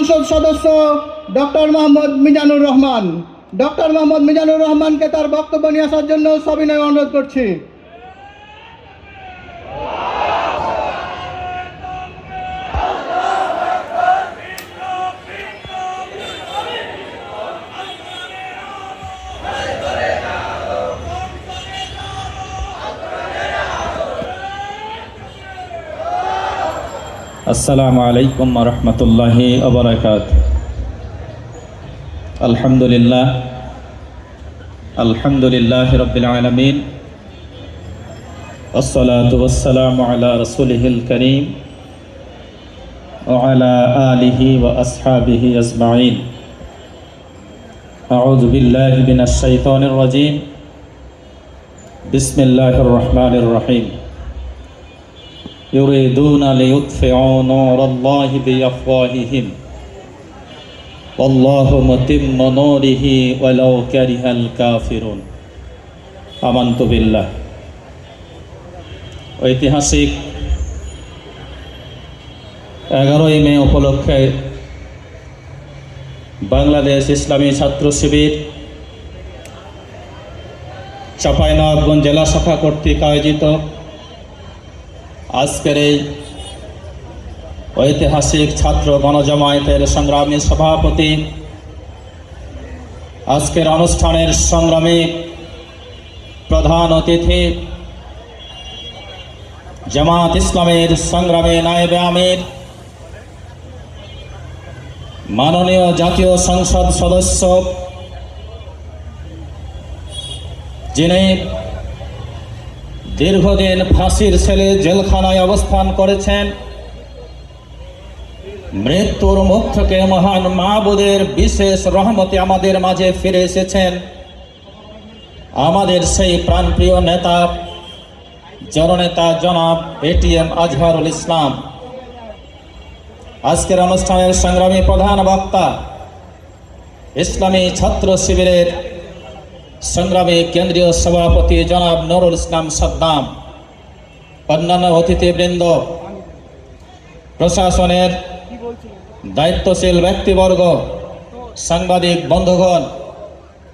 সংসদ সদস্য doctor Mohammad Mizanur Rahman. Doctor Mohammad Mizanur রহমানকে তার বক্তব্য নিয়ে আসার জন্য সবিনয় অনুরোধ করছি। আসসালামু আলাইকুম ওয়া রাহমাতুল্লাহি ওয়া বারাকাতুহু। আলহামদুলিল্লাহি রাব্বিল আলামিন, ওয়াসসালাতু ওয়াসসালামু আলা রাসূলিহিল কারীম ওয়া আলা আলিহি ওয়া আসহাবিহি আজমাইন। আউযু বিল্লাহি মিনাশ শাইতানির রাজীম। বিসমিল্লাহির রহমানির রহিম। يريدون ليطفئوا نور الله بأفواههم والله متم نوره ولو كره الكافرون آمنت بالله। ঐতিহাসিক 11ই মে উপলক্ষে বাংলাদেশ ইসলামী ছাত্র শিবির চাঁপাইনবাবগঞ্জ জেলা শাখা কর্তৃক আয়োজিত আজকের এই ঐতিহাসিক ছাত্র গণজামায়াতের সংগ্রামী সভাপতি, আজকের অনুষ্ঠানের সংগ্রামী প্রধান অতিথি, জামাত ইসলামের সংগ্রামী নায়েবে আমির, মাননীয় জাতীয় সংসদ সদস্য, যিনি দীর্ঘদিন ফাঁসির সেলে জেলখানায় অবস্থান করেছেন, মৃত্যুর মুখ থেকে মহান মাহবুদের বিশেষ রহমতে আমাদের মাঝে ফিরে এসেছেন আমাদের সেই প্রাণপ্রিয় নেতা জননেতা জনাব এটিএম আজহারুল ইসলাম। আজকের অনুষ্ঠানের সংগ্রামী প্রধান বক্তা, ইসলামী ছাত্র শিবিরের সংগ্রামী কেন্দ্রীয় সভাপতি জনাব নুরুল ইসলাম সাদ্দাম, অন্যান্য অতিথিবৃন্দ, প্রশাসনের দায়িত্বশীল ব্যক্তিবর্গ, সাংবাদিক বন্ধুগণ,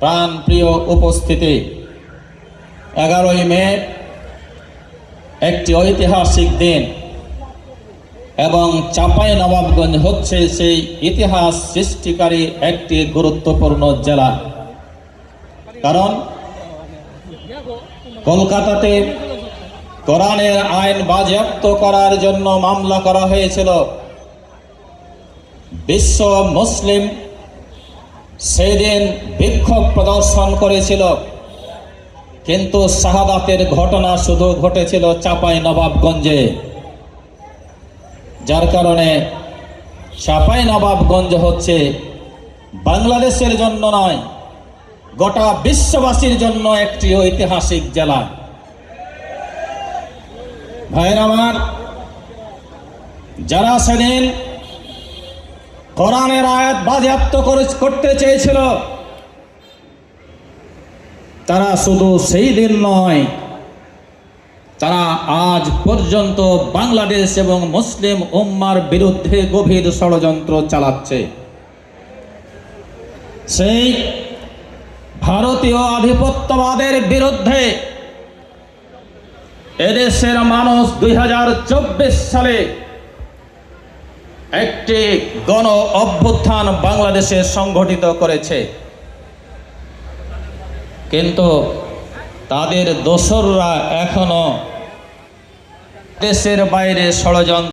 প্রাণপ্রিয় উপস্থিতি, 11ই মে একটি ঐতিহাসিক দিন এবং চাঁপাইনবাবগঞ্জ হচ্ছে সেই ইতিহাস সৃষ্টিকারী একটি গুরুত্বপূর্ণ জেলা। কারণ কলকাতাতে কোরআনের আইন বাজেয়াপ্ত করার জন্য মামলা করা হয়েছিল। বিশ্ব মুসলিম সেদিন বিক্ষোভ প্রদর্শন করেছিল, কিন্তু শাহাদাতের ঘটনা শুধু ঘটেছিল চাঁপাইনবাবগঞ্জে। যার কারণে চাঁপাইনবাবগঞ্জ হচ্ছে বাংলাদেশের জন্য নয়, গোটা বিশ্ববাসীর জন্য একটি ঐতিহাসিক জেলা। ভাইয়েরা আমার, যারা সেদিন কোরআনের আয়াত বাজেয়াপ্ত করতে চেয়েছিল, তারা শুধু সেই দিন নয়, তারা আজ পর্যন্ত বাংলাদেশ এবং মুসলিম উম্মার বিরুদ্ধে গভীর ষড়যন্ত্র চালাচ্ছে। সেই ভারতীয় আধিপত্যবাদের বিরুদ্ধে এদেশের মানুষ 2024 সালে একটি গণ অভ্যুত্থান বাংলাদেশে সংগঠিত করেছে, কিন্তু তাদের দোসররা এখনো দেশের বাইরে ষড়যন্ত্র